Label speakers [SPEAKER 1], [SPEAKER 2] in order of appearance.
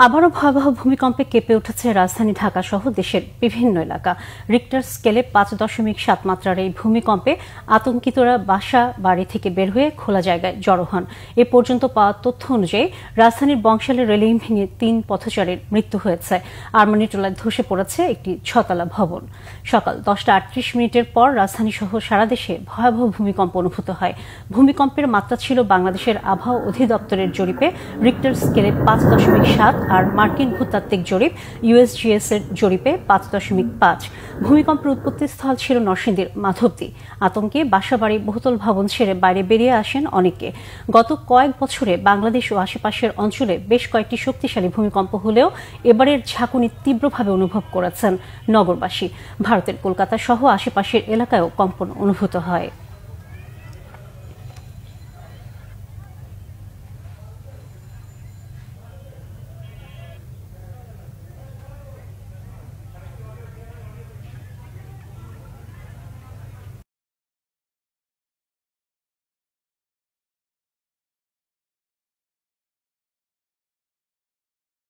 [SPEAKER 1] আবারও ভয়াবহ ভূমিকম্পে কেঁপে উঠেছে রাজধানী ঢাকা সহ দেশের বিভিন্ন এলাকা। রিক্টার স্কেলে 5.7 মাত্রার এই ভূমিকম্পে আতঙ্কিতরা বাসা বাড়ি থেকে বের হয়ে খোলা জায়গায় জড়ো হন। এ পর্যন্ত পাওয়া তথ্য অনুযায়ী রাজধানীর বংশালে রেলিং ভেঙে 3 পথচারীর মৃত্যু হয়েছে। আরমানিটোলায় ধসে পড়েছে একটি ছতলা ভবন। সকাল 10:38 পর রাজধানী সহ সারা দেশে ভয়াবহ ভূমিকম্প অনুভূত হয়। ভূমিকম্পের মাত্রা ছিল বাংলাদেশের আবহাওয়া অধিদপ্তরের জরিপে রিক্টার স্কেলে 5.7 আর মার্কিন ভূতাত্ত্বিক জরিপ ইউএসজিএস এর জরিপে 5.5। ভূমিকম্পের উৎপত্তিস্থল ছিল নরসিংদীর মাধবদী। আতঙ্কে বাসাবাড়ি বহুতল ভবন ছেড়ে বাইরে বেরিয়ে আসেন অনেকে। গত কয়েক বছরে বাংলাদেশ ও আশেপাশের অঞ্চলে বেশ কয়েকটি শক্তিশালী ভূমিকম্প হলেও এবারের ঝাঁকুনি তীব্রভাবে অনুভব করেছেন নগরবাসী। ভারতের কলকাতা সহ আশেপাশের এলাকায়ও কম্পন অনুভূত হয়।